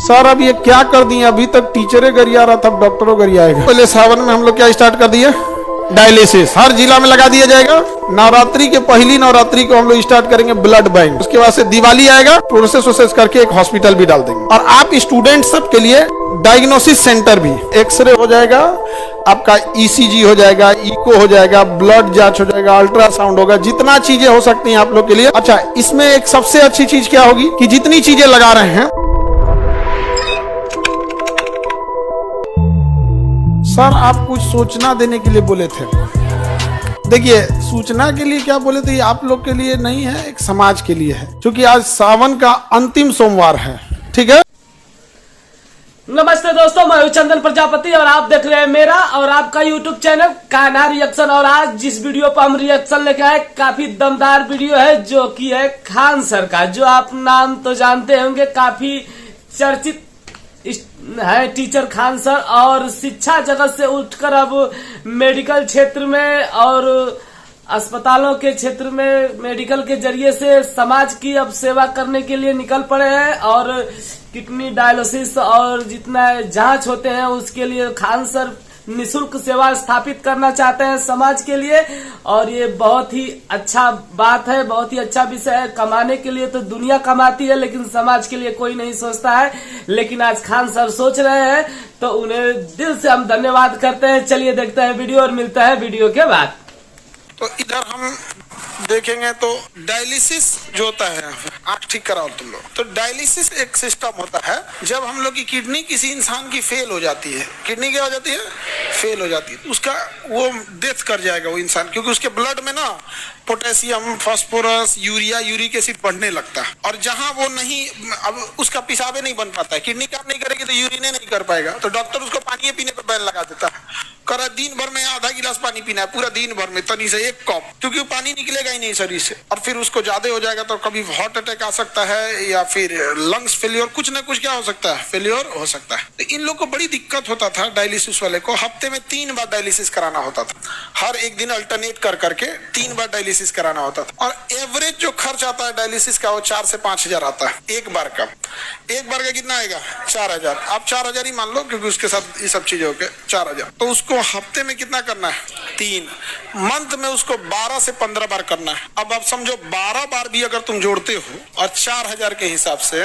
Sir अब ये क्या कर दिए, अभी तक टीचरे गरिया रहा था, अब डॉक्टरों गरिया आएगा। पहले सावन में हम लोग क्या स्टार्ट कर दिए, डायलिसिस हर जिला में लगा दिया जाएगा। नवरात्रि के पहली नवरात्रि को हम लोग स्टार्ट करेंगे ब्लड बैंक। उसके बाद से दिवाली आएगा, प्रोसेस करके एक हॉस्पिटल भी डाल देंगे। और आप स्टूडेंट सब के लिए डायग्नोसिस सेंटर भी, एक्सरे हो जाएगा आपका, ईसीजी हो जाएगा, इको हो जाएगा, ब्लड जांच हो जाएगा, अल्ट्रासाउंड होगा, जितना चीजें हो सकती हैं आप लोग के लिए। अच्छा, इसमें एक सबसे अच्छी चीज क्या होगी कि जितनी चीजें लगा रहे हैं सर, आप कुछ सूचना देने के लिए बोले थे। देखिए, सूचना के लिए क्या बोले थे, ये आप लोग के लिए नहीं है, एक समाज के लिए है, क्योंकि आज सावन का अंतिम सोमवार है। ठीक है। नमस्ते दोस्तों, मैं हूं चंदन प्रजापति और आप देख रहे हैं मेरा और आपका यूट्यूब चैनल कान्हा रिएक्शन। और आज जिस वीडियो पर हम रिएक्शन लेके आए, काफी दमदार वीडियो है, जो कि है खान सर का, जो आप नाम तो जानते होंगे, काफी चर्चित है टीचर खान सर। और शिक्षा जगत से उठकर अब मेडिकल क्षेत्र में और अस्पतालों के क्षेत्र में मेडिकल के जरिए से समाज की अब सेवा करने के लिए निकल पड़े हैं। और किडनी डायलिसिस और जितना जांच होते हैं उसके लिए खान सर निःशुल्क सेवा स्थापित करना चाहते हैं समाज के लिए। और ये बहुत ही अच्छा बात है, बहुत ही अच्छा विषय है। कमाने के लिए तो दुनिया कमाती है, लेकिन समाज के लिए कोई नहीं सोचता है। लेकिन आज खान सर सोच रहे हैं, तो उन्हें दिल से हम धन्यवाद करते हैं। चलिए देखते हैं वीडियो और मिलता है वीडियो के बाद। तो इधर हम देखेंगे तो डायलिसिस जो होता है, आंख ठीक कराओ तुम लोग, तो डायलिसिस एक सिस्टम होता है। जब हम लोग की किडनी किसी इंसान की फेल हो जाती है, किडनी क्या हो जाती है, फेल हो जाती है, तो उसका वो डेथ कर जाएगा वो इंसान, क्योंकि उसके ब्लड में ना potassium, phosphorus, urea, uric acid बढ़ने लगता है। और जहां वो नहीं, अब उसका पेशाबे नहीं बन पाता है, किडनी काम नहीं करेगी तो यूरिने नहीं कर पाएगा, तो डॉक्टर उसको पानी पीने पर बैन लगा देता है। करा दिन भर में आधा गिलास पानी पीना है, पूरा दिन भर में तनी से एक कप, क्योंकि वो पानी निकलेगा ही नहीं शरीर से। और फिर उसको ज्यादा हो जाएगा तो कभी हार्ट अटैक आ सकता है, या फिर लंग्स फेलियर, कुछ ना कुछ क्या हो सकता है, फेलियर हो सकता है। तो इन लोग को बड़ी दिक्कत होता था, डायलिसिस वाले को हफ्ते में 3 बार डायलिसिस कराना होता था। हर एक दिन अल्टरनेट कर करके 3 बार डायलिसिस कराना होता था। और एवरेज जो खर्च आता है डायलिसिस का, वो 4 से 5 हजार आता है एक बार का। एक बार का कितना आएगा, 4 हजार। आप 4 हजार ही मान लो, क्योंकि उसके साथ ये सब चीजें होके 4 हजार। तो उसको हफ्ते में कितना करना है, 3। मंथ में उसको 12 से 15 बार करना है। अब आप समझो 12 बार भी अगर तुम जोड़ते हो और 4 हजार के हिसाब से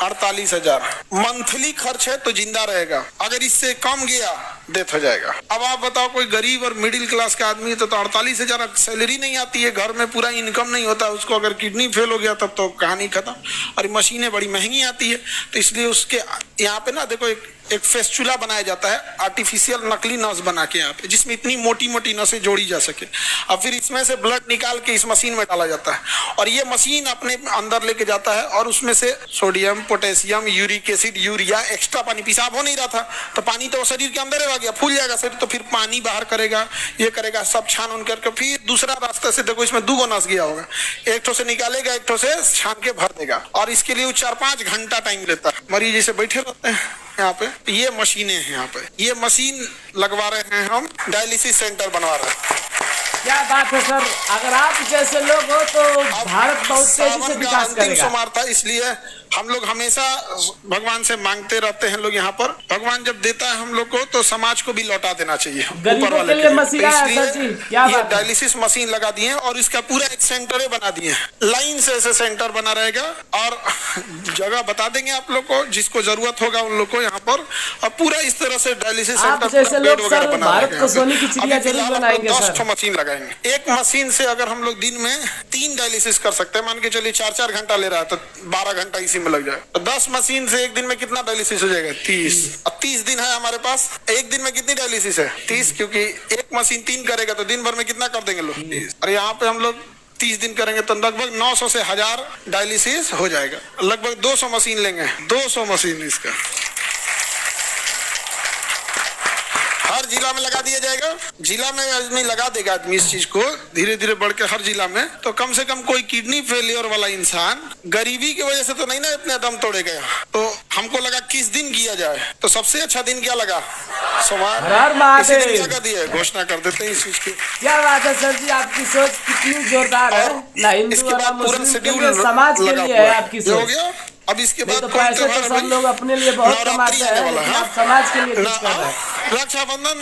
48 हजार मंथली खर्च है, तो जिंदा रहेगा। अगर इससे कम गया, डेथ हो जाएगा। अब आप बताओ, कोई गरीब और मिडिल क्लास का आदमी तो 48 हजार सैलरी नहीं आती है, घर में पूरा इनकम नहीं होता, उसको अगर किडनी फेल हो गया तब तो कहानी खत्म। और मशीनें बड़ी महंगी आती है, तो इसलिए उसके यहाँ पे ना देखो एक फेस्चुला बनाया जाता है, आर्टिफिशियल नकली नस बना के यहाँ पे, जिसमें इतनी मोटी मोटी नसें जोड़ी जा सके। और फिर इसमें से ब्लड निकाल के इस मशीन में डाला जाता है, और ये मशीन अपने अंदर लेके जाता है, और उसमें से sodium, potassium, uric acid, urea, extra पानी, पेशाब हो नहीं रहा था तो पानी तो शरीर के अंदर रह गया, फूल जाएगा शरीर, तो फिर पानी बाहर करेगा, ये करेगा, सब छान उन करके फिर दूसरा रास्ते से, देखो इसमें 2 नस गया होगा, एक ठो से निकालेगा, एक ठो से छान के भर देगा। और इसके लिए 4-5 घंटा टाइम लेता है। मरीज जैसे बैठे रहते हैं यहाँ पे, ये मशीनें हैं यहाँ पे, ये मशीन लगवा रहे हैं हम, डायलिसिस सेंटर बनवा रहे हैं। क्या बात है सर, अगर आप जैसे लोग हो तो भारत बहुत तेजी से विकास करेगा। सोमवार था, इसलिए हम लोग हमेशा भगवान से मांगते रहते हैं लोग यहाँ पर। भगवान जब देता है हम लोग को, तो समाज को भी लौटा देना चाहिए। गरीबों के लिए मशीन है सर जी, क्या ये डायलिसिस मशीन लगा दिए और इसका पूरा एक सेंटर बना दिए हैं। लाइन से ऐसे सेंटर बना रहेगा, और जगह बता देंगे आप लोग को, जिसको जरूरत होगा उन लोग को यहाँ पर। और पूरा इस तरह से डायलिसिस सेंटर भारत को सोने की चिड़िया जरूर बनाएंगे। 10 मशीन लगाएंगे। एक मशीन से अगर हम लोग दिन में 3 डायलिसिस कर सकते हैं, मान के चलिए 4-4 घंटा ले रहा है, तो 12 घंटा इसी में लग जाए, तो 10 मशीन से एक दिन में कितना डायलिसिस हो जाएगा, 30। अब 30 दिन है हमारे पास, एक दिन में कितनी डायलिसिस है, 30, क्योंकि एक मशीन 3 करेगा तो दिन भर में कितना कर देंगे लोग, 30। और यहाँ पे हम लोग 30 दिन करेंगे तो लगभग 900 से 1000 डायलिसिस हो जाएगा। लगभग 200 मशीन लेंगे, 200 मशीन इसका हर जिला में लगा दिया जाएगा। जिला में आदमी लगा देगा, आदमी इस चीज को धीरे धीरे बढ़ के हर जिला में, तो कम से कम कोई किडनी फेलियर वाला इंसान गरीबी की वजह से तो नहीं ना इतने दम तोड़ेगा। तो हमको लगा किस दिन किया जाए, तो सबसे अच्छा दिन क्या लगा, सोमवार। क्या कर दिया, घोषणा कर देते हैं इस चीज की। क्या बात है सर जी, आपकी सोच कितनी जोरदार है। इसके बाद पूरा शेड्यूल समाज के लिए है आपकी सोच। हो गया। अब इसके बाद तो कौन पैसे त्योहार तो है सब भाई? लोग अपने लिए बहुत नवरात्रि कमाते आने हैं, वाला लेकिन है। आप समाज के लिए कुछ कर रहे हैं। रक्षाबंधन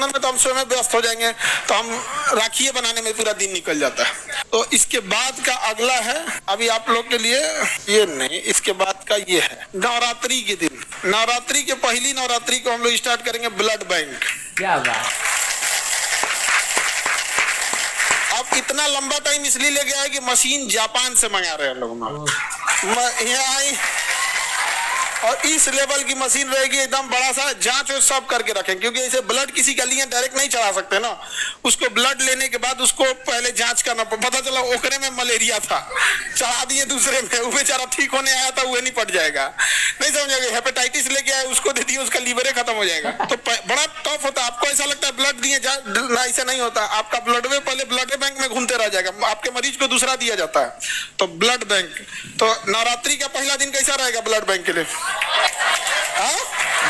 में तो हम स्वयं व्यस्त हो जाएंगे, तो हम राखी बनाने में पूरा दिन निकल जाता है। तो इसके बाद का अगला है, अभी आप लोग के लिए ये नहीं, इसके बाद का ये है नवरात्रि के दिन। नवरात्रि के पहली नवरात्रि को हम लोग स्टार्ट करेंगे ब्लड बैंक। क्या बात। अब इतना लंबा टाइम इसलिए ले गया है कि मशीन जापान से मंगा रहे हैं लोग। यहाँ आई और इस लेवल की मशीन रहेगी, एकदम बड़ा सा जांच सब करके रखें, क्योंकि ऐसे ब्लड किसी का लिए डायरेक्ट नहीं चढ़ा सकते ना। उसको ब्लड लेने के बाद उसको पहले जांच करना, पता चला ओकरे में मलेरिया था, चढ़ा दिए दूसरे में, वो बेचारा ठीक होने आया था, वो नहीं पट जाएगा, नहीं समझेगा। हेपेटाइटिस लेके आए, उसको दे दिए, उसका लीवर खत्म हो जाएगा। तो बड़ा टफ होता है। आपको ऐसा लगता है ब्लड दिए, ऐसा नहीं होता। आपका ब्लड में पहले ब्लड बैंक में घूमते रह जाएगा, आपके मरीज को दूसरा दिया जाता है। तो ब्लड बैंक, तो नवरात्रि का पहला दिन कैसा रहेगा ब्लड बैंक के लिए?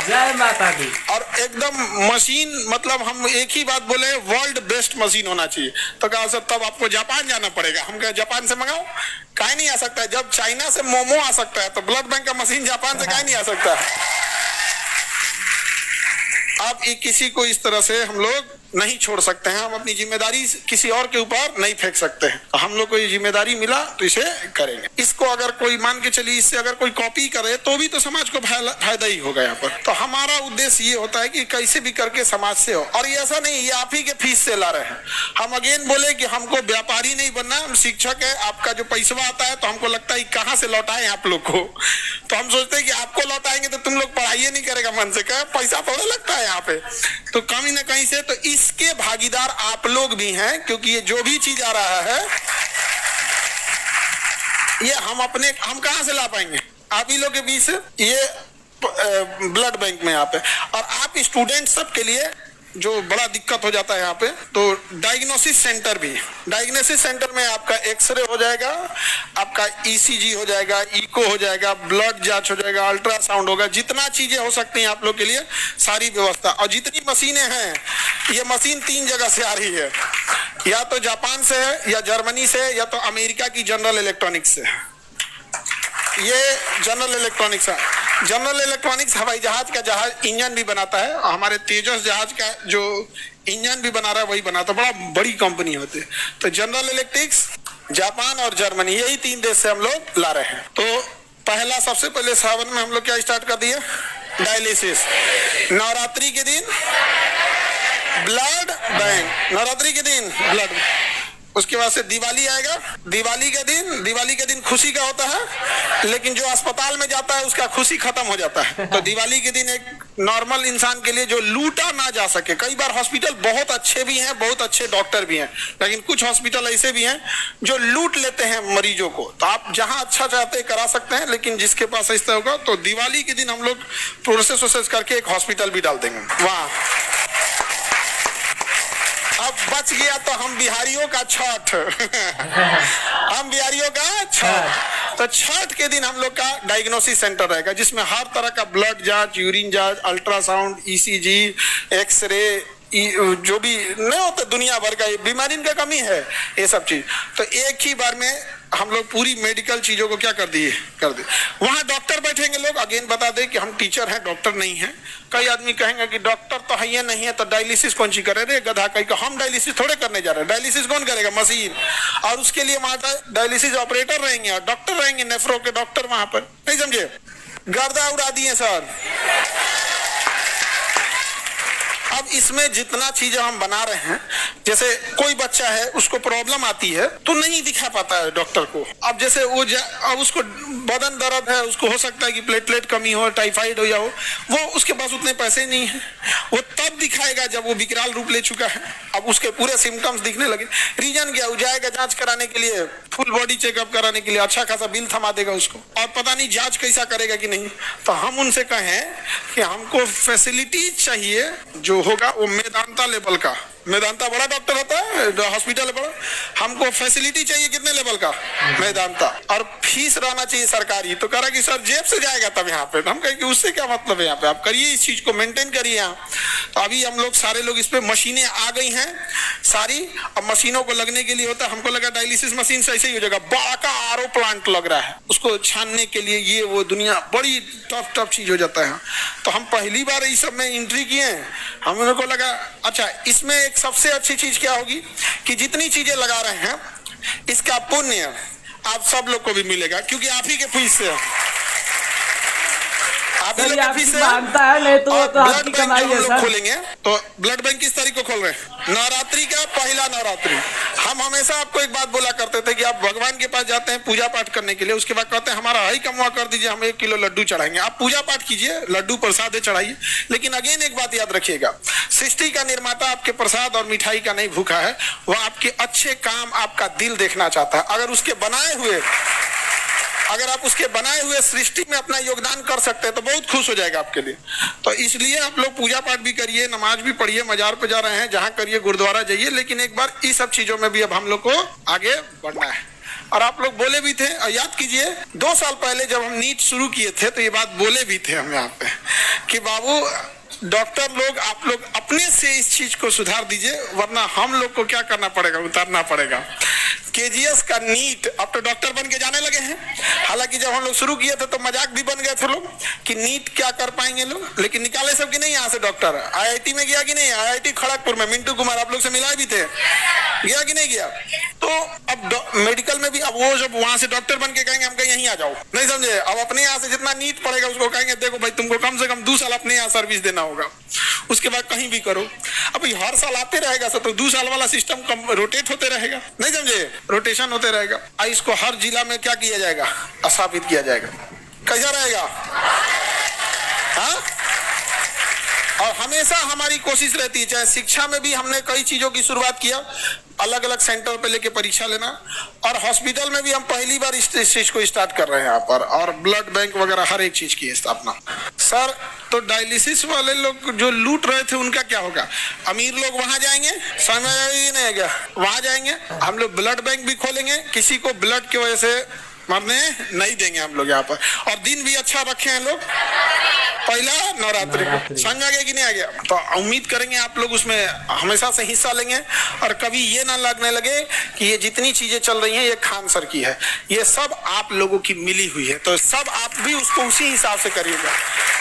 जय माता दी। और एकदम मशीन, मतलब हम एक ही बात बोले, वर्ल्ड बेस्ट मशीन होना चाहिए। तो कहा सर तब आपको जापान जाना पड़ेगा। हम कहे जापान से मंगाओ, काहे नहीं आ सकता है? जब चाइना से मोमो आ सकता है तो ब्लड बैंक का मशीन जापान से काहे नहीं आ सकता है? अब किसी को इस तरह से हम लोग नहीं छोड़ सकते हैं, हम अपनी जिम्मेदारी किसी और के ऊपर नहीं फेंक सकते हैं। तो हम लोग को ये जिम्मेदारी मिला तो इसे करेंगे। इसको अगर कोई मान के चलिए, इससे अगर कोई कॉपी करे तो भी तो समाज को फायदा ही होगा यहाँ पर। तो हमारा उद्देश्य ये होता है कि कैसे भी करके समाज से हो। और ये ऐसा नहीं ये आप ही के फीस से ला रहे हैं। हम अगेन बोले कि हमको व्यापारी नहीं बनना, हम शिक्षक है। आपका जो पैसा आता है तो हमको लगता है कहाँ से लौटाए आप लोग को। तो हम सोचते हैं कि आपको लौटाएंगे तो तुम लोग पढ़ाई नहीं करेगा मन से, क्या पैसा थोड़ा लगता है यहाँ पे, तो कहीं ना कहीं से। तो इसके भागीदार आप लोग भी हैं, क्योंकि ये जो भी चीज आ रहा है ये हम कहां से ला पाएंगे? आप ही लोग के बीच से ये ब्लड बैंक में यहाँ पे। और आप स्टूडेंट सब के लिए जो बड़ा दिक्कत हो जाता है यहाँ पे, तो डायग्नोसिस सेंटर भी, डायग्नोसिस सेंटर में आपका एक्सरे हो जाएगा, आपका ईसीजी हो जाएगा, इको हो जाएगा, ब्लड जांच हो जाएगा, अल्ट्रासाउंड होगा, जितना चीजें हो सकती हैं आप लोग के लिए सारी व्यवस्था। और जितनी मशीनें हैं, ये मशीन 3 जगह से आ रही है, या तो जापान से है, या जर्मनी से, या तो अमेरिका की जनरल इलेक्ट्रॉनिक्स से। ये जनरल इलेक्ट्रॉनिक्स है। जनरल इलेक्ट्रॉनिक्स हवाई जहाज का इंजन भी बनाता है। हमारे तेजस जहाज का जो इंजन भी बना रहा है वही बनाता है, बड़ा बड़ी कंपनी होती है। तो जनरल इलेक्ट्रिक्स, जापान और जर्मनी, यही 3 देश से हम लोग ला रहे हैं। तो पहला, सबसे पहले सावन में हम लोग क्या स्टार्ट कर दिए? डायलिसिस। नवरात्रि के दिन ब्लड बैंक, नवरात्रि के दिन ब्लड। उसके बाद से दिवाली आएगा। दिवाली के दिन खुशी का होता है, लेकिन जो अस्पताल में जाता है उसका खुशी खत्म हो जाता है। तो दिवाली के दिन एक नॉर्मल इंसान के लिए जो लूटा ना जा सके, कई बार हॉस्पिटल बहुत अच्छे भी हैं, बहुत अच्छे डॉक्टर भी हैं, लेकिन कुछ हॉस्पिटल ऐसे भी हैं जो लूट लेते हैं मरीजों को। तो आप जहां अच्छा चाहते हैं करा सकते हैं, लेकिन जिसके पास ऐसा होगा तो दिवाली के दिन हम लोग प्रोसेस करके एक हॉस्पिटल भी डाल देंगे वहां। अब बच गया तो हम बिहारियों का छठ हम बिहारियों का छठ। तो छठ के दिन हम लोग का डायग्नोसिस सेंटर रहेगा, जिसमें हर तरह का ब्लड जांच, यूरिन जांच, अल्ट्रासाउंड, ईसीजी, एक्सरे, जो भी नहीं होता दुनिया भर का बीमारी का कमी है, ये सब चीज। तो एक ही बार में हम लोग पूरी मेडिकल चीजों को क्या कर दे। वहां डॉक्टर बैठेंगे लोग। अगेन बता दें कि हम टीचर हैं, डॉक्टर नहीं हैं। कई आदमी कहेंगे कि डॉक्टर तो है नहीं है तो डायलिसिस कौन सी करे रे गधा। कहीं हम डायलिसिस थोड़े करने जा रहे हैं। डायलिसिस कौन करेगा? मशीन। और उसके लिए वहां डायलिसिस ऑपरेटर रहेंगे और डॉक्टर रहेंगे, नेफ्रो के डॉक्टर वहां पर। नहीं समझे? गर्दा उड़ा दिए सर। अब इसमें जितना चीजें हम बना रहे हैं, जैसे कोई बच्चा है उसको प्रॉब्लम आती है तो नहीं दिखा पाता है डॉक्टर को। अब जैसे अब उसको बदन दर्द है, उसको हो सकता है कि प्लेटलेट कमी हो, टाइफाइड हो या हो, वो उसके पास उतने पैसे नहीं है। वो तब दिखाएगा जब वो विकराल रूप ले चुका है, अब उसके पूरे सिम्टम्स दिखने लगे। रीजन क्या? वो जाएगा जांच कराने के लिए, फुल बॉडी चेकअप कराने के लिए, अच्छा खासा बिल थमा देगा उसको, और पता नहीं जांच कैसा करेगा कि नहीं। तो हम उनसे कहें कि हमको फैसिलिटीज चाहिए जो होगा वो मेदांता लेवल का, मेदांता बड़ा डॉक्टर होता है, हॉस्पिटल है बड़ा। हमको फैसिलिटी चाहिए कितने लेवल का, मेदांता, और फीस रहना चाहिए सरकारी। तो कह रहा कि सर जेब से जाएगा तब यहाँ पे। हम कहे कि उससे क्या मतलब है, यहाँ पे आप करिए, इस चीज को मेंटेन करिए यहाँ। तो अभी हम लोग सारे लोग इस पे मशीनें आ गई हैं सारी। अब मशीनों को लगने के लिए होता है, हमको लगा डायलिसिस मशीन से ऐसे ही हो जाएगा, बड़ा का आरओ प्लांट लग रहा है उसको छानने के लिए, ये वो दुनिया बड़ी टफ चीज हो जाता है। तो हम पहली बार इस सब में एंट्री किए, हम लोगों को लगा अच्छा इसमें एक सबसे अच्छी चीज क्या होगी कि जितनी चीजें लगा रहे हैं इसका पुण्य आप सब लोग को भी मिलेगा, क्योंकि आप ही के फीस से आप ही लोग के फीस से मानता है, नहीं तो और तो ब्लड आपकी बैंक कमाई हम है लोग सर। खोलेंगे। तो ब्लड बैंक किस तारीख को खोल रहे हैं, नवरात्रि का पहला नवरात्रि। हम हमेशा आपको एक बात बोला करते थे कि आप भगवान के पास जाते हैं पूजा पाठ करने के लिए, उसके बाद कहते हैं हमारा हई कमवा कर दीजिए, हम 1 किलो लड्डू चढ़ाएंगे। आप पूजा पाठ कीजिए, लड्डू प्रसाद चढ़ाइए, लेकिन अगेन एक बात याद रखिएगा, सृष्टि का निर्माता आपके प्रसाद और मिठाई का नहीं भूखा है, वह आपके अच्छे काम, आपका दिल देखना चाहता है। अगर आप उसके बनाए हुए सृष्टि में अपना योगदान कर सकते हैं तो बहुत खुश हो जाएगा आपके लिए। तो इसलिए आप लोग पूजा पाठ भी करिए, नमाज भी पढ़िए, मजार पे जा रहे हैं जहां करिए, गुरुद्वारा जाइए, लेकिन एक बार इस सब चीजों में भी अब हम लोग को आगे बढ़ना है। और आप लोग बोले भी थे, और याद कीजिए 2 साल पहले जब हम नीट शुरू किए थे तो ये बात बोले भी थे हम यहाँ पे कि बाबू डॉक्टर लोग आप लोग अपने से इस चीज को सुधार दीजिए, वरना हम लोग को क्या करना पड़ेगा, उतारना पड़ेगा। केजीएस का नीट अब तो डॉक्टर बन के जाने लगे हैं। हालांकि जब हम लोग शुरू किए थे तो मजाक भी बन गए थे लोग कि नीट क्या कर पाएंगे लोग, लेकिन निकाले सब की नहीं यहाँ से डॉक्टर। आईआईटी में गया कि नहीं, आईआईटी खड़गपुर में मिंटू कुमार आप लोग से मिलाए भी थे, गया कि नहीं गया। तो अब मेडिकल में भी अब वो जब वहां से डॉक्टर बन के कहेंगे हम कहीं यहीं आ जाओ, नहीं समझे। अब अपने यहाँ से जितना नीट पड़ेगा उसको कहेंगे देखो भाई तुमको कम से कम 2 साल अपने यहाँ सर्विस देना होगा, उसके बाद कहीं भी करो। अब हर साल आते रहेगा सर, तो 2 साल वाला सिस्टम रोटेट होते रहेगा, नहीं समझे, रोटेशन होते रहेगा। इसको हर जिला में क्या किया जाएगा, स्थापित किया जाएगा। कैसा रहेगा, हाँ? और हमेशा हमारी कोशिश रहती है, चाहे शिक्षा में भी हमने कई चीजों की शुरुआत किया, अलग अलग सेंटर पे लेके परीक्षा लेना, और हॉस्पिटल में भी हम पहली बार इस चीज को स्टार्ट कर रहे हैं यहाँ पर, और ब्लड बैंक वगैरह हर एक चीज की स्थापना। सर तो डायलिसिस वाले लोग जो लूट रहे थे उनका क्या होगा, अमीर लोग वहां जाएंगे, समझ नहीं आएगा, वहां जाएंगे। हम लोग ब्लड बैंक भी खोलेंगे, किसी को ब्लड की वजह से मरने नहीं देंगे हम लोग यहाँ पर। और दिन भी अच्छा रखे हैं लोग, पहला नवरात्रि को, समझ आ गया कि नहीं आ गया। तो उम्मीद करेंगे आप लोग उसमें हमेशा से हिस्सा लेंगे, और कभी ये ना लगने लगे कि ये जितनी चीजें चल रही हैं ये खान सर की है, ये सब आप लोगों की मिली हुई है। तो सब आप भी उसको उसी हिसाब से करिएगा,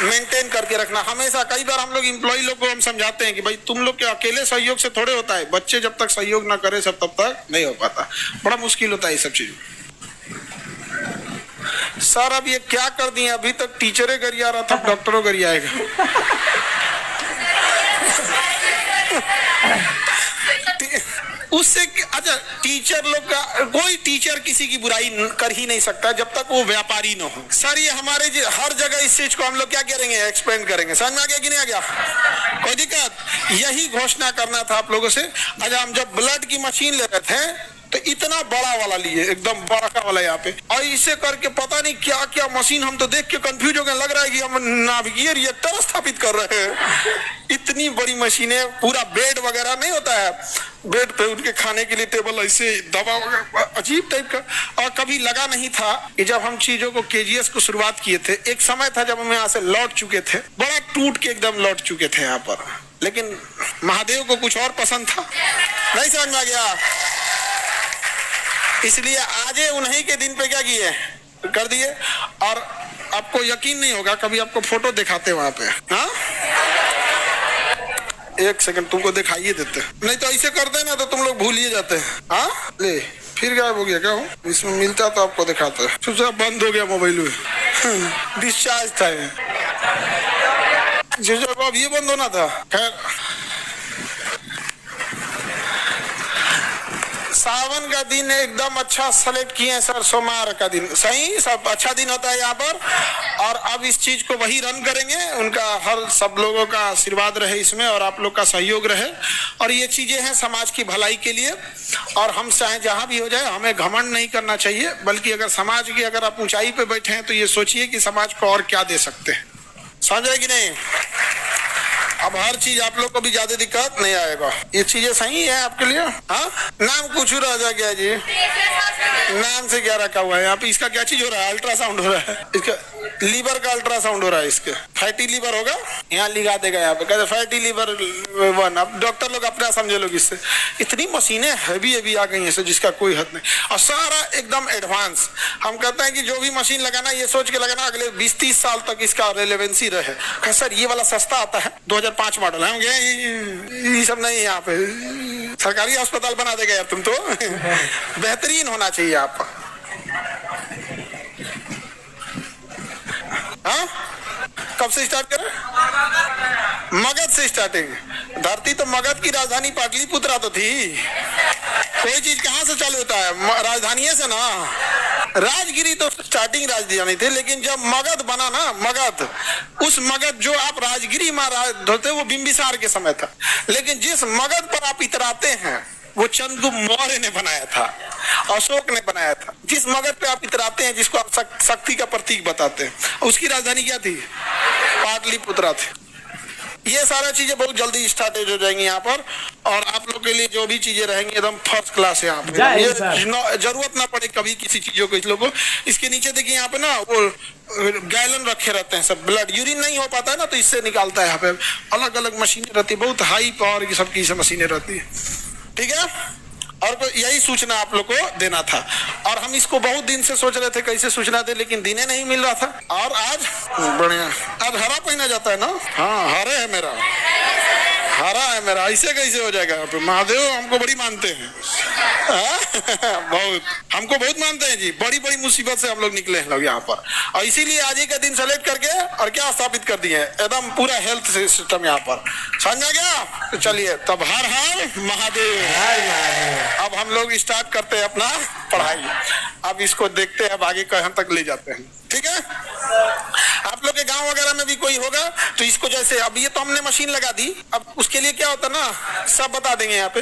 मेंटेन करके रखना हमेशा। कई बार हम लोग एम्प्लॉय लोग को हम समझाते हैं कि भाई तुम लोग के अकेले सहयोग से थोड़े होता है, बच्चे जब तक सहयोग ना करे सब तब तक नहीं हो पाता, बड़ा मुश्किल होता है ये सब चीज। सर अब ये क्या कर दिए, अभी तक टीचरें गरिया रहा था, डॉक्टरों गरियाएगा। उससे अच्छा टीचर लोग का, कोई टीचर किसी की बुराई कर ही नहीं सकता जब तक वो व्यापारी न हो। सर ये हमारे हर जगह इस चीज को हम लोग क्या करेंगे, एक्सपेंड करेंगे। समझ में आ गया कि नहीं आ गया, कोई दिक्कत, यही घोषणा करना था आप लोगों से। अच्छा हम जब ब्लड की मशीन ले रहे थे तो इतना बड़ा वाला लिए, एकदम बड़ा वाला यहाँ पे, और इसे करके पता नहीं क्या क्या मशीन, हम तो देख के कंफ्यूज हो गए, लग रहा है कि हम नाभिकीय रिएक्टर स्थापित कर रहे हैं। इतनी बड़ी मशीनें, पूरा बेड वगैरह नहीं होता है, बेड पे उनके खाने के लिए टेबल, ऐसे दवा वगैरह अजीब टाइप का। और कभी लगा नहीं था कि जब हम चीजों को केजीएस को शुरुआत किए थे, एक समय था जब हम यहाँ से लौट चुके थे, बड़ा टूट के एकदम लौट चुके थे यहाँ पर, लेकिन महादेव को कुछ और पसंद था, नहीं समझ में आ गया। इसलिए आज उन्हीं के दिन पे क्या किए, कर दिए। और आपको यकीन नहीं होगा, कभी आपको फोटो दिखाते वहां पे, हाँ 1 सेकंड तुमको दिखाइए देते, नहीं तो ऐसे करते ना तो तुम लोग भूल ही जाते हैं। हाँ ले फिर गायब हो गया क्या हो, इसमें मिलता तो आपको दिखाते, चुपचाप बंद हो गया मोबाइल में, डिस्चार्ज था ये, जब अब ये बंद होना था। खैर सावन का दिन एकदम अच्छा सेलेक्ट किए हैं सर, सोमवार का दिन सही, सब अच्छा दिन होता है यहाँ पर। और अब इस चीज को वही रन करेंगे, उनका हर सब लोगों का आशीर्वाद रहे इसमें, और आप लोग का सहयोग रहे। और ये चीजें हैं समाज की भलाई के लिए, और हम चाहे जहां भी हो जाए हमें घमंड नहीं करना चाहिए, बल्कि अगर समाज की अगर आप ऊंचाई पे बैठे हैं तो ये सोचिए कि समाज को और क्या दे सकते हैं, समझे कि नहीं। अब हर चीज आप लोग को भी ज्यादा दिक्कत नहीं आएगा। ये चीजें सही है आपके लिए। हाँ, नाम कुछ रह जा गया जी, नाम से क्या रखा हुआ है यहाँ पे? इसका क्या चीज हो रहा है? अल्ट्रासाउंड हो रहा है इसका, लीवर का अल्ट्रासाउंड हो रहा है इसके। फैटी लीवर होगा, यहाँ लिखा देगा यहाँ पे, कहते फैटी लीवर 1। अब डॉक्टर लोग अपना समझे लोग इससे। इतनी मशीनें हैवी आ गई हैं जिसका कोई हद नहीं, और सारा एकदम एडवांस। हम कहते हैं कि जो भी मशीन लगाना ये सोच के लगाना अगले 20-30 साल तक इसका रेलेवेंसी रहे। सर ये वाला सस्ता आता है, 2005 मॉडल है, ये सब नहीं। यहाँ पे सरकारी अस्पताल बना देगा यार तुम तो। बेहतरीन होना चाहिए आपका। हाँ, कब से स्टार्ट करें? मगध से स्टार्टिंग। धरती तो मगध की राजधानी पाटलिपुत्रा तो थी। कोई चीज कहाँ से चालू होता है? राजधानी से ना। राजगिरी तो स्टार्टिंग राजधानी थी, लेकिन जब मगध बना ना, मगध, उस मगध जो आप राजगिरी महाराज होते वो बिंबिसार के समय था, लेकिन जिस मगध पर आप इतराते हैं वो चंद्रगुप्त मौर्य ने बनाया था, अशोक ने बनाया था। जिस मगध पे आप इतराते हैं, जिसको आप शक्ति का प्रतीक बताते हैं, उसकी राजधानी क्या थी? पाटलिपुत्रा थी। ये सारा चीजें बहुत जल्दी स्टार्टेज हो जाएंगी यहाँ पर, और आप लोग के लिए जो भी चीजें रहेंगी एकदम फर्स्ट क्लास है यहाँ पे। ये जरूरत ना पड़े कभी किसी चीजों को। इस लोगों को इसके नीचे देखिए यहाँ पे ना वो गैलन रखे रहते हैं, सब ब्लड यूरिन नहीं हो पाता है ना, तो इससे निकालता है। यहाँ पे अलग अलग मशीनें रहती है, बहुत हाई पावर की सबकी मशीनें रहती है। ठीक है, और यही सूचना आप लोग को देना था। और हम इसको बहुत दिन से सोच रहे थे कैसे सूचना दे, लेकिन दिने नहीं मिल रहा था। और आज बढ़िया, आज हरा पहना जाता है ना। हाँ, हरे है मेरा, हरा है मेरा। ऐसे कैसे हो जाएगा? यहाँ पे महादेव हमको बड़ी मानते हैं। बहुत, हमको बहुत मानते हैं जी। बड़ी बड़ी मुसीबत से हम लोग निकले हैं लोग यहाँ पर, और इसीलिए आज ही का दिन सेलेक्ट करके और क्या स्थापित कर दिए एकदम पूरा हेल्थ सिस्टम यहाँ पर। समझा गया? तो चलिए तब हर हर महादेव। अब हम लोग स्टार्ट करते हैं अपना पढ़ाई। अब इसको देखते हैं अब आगे कहाँ तक ले जाते हैं। ठीक है, आप लोग के गांव वगैरह में भी कोई होगा तो इसको, जैसे अब ये तो हमने मशीन लगा दी, अब उसके लिए क्या होता है ना, सब बता देंगे यहाँ पे।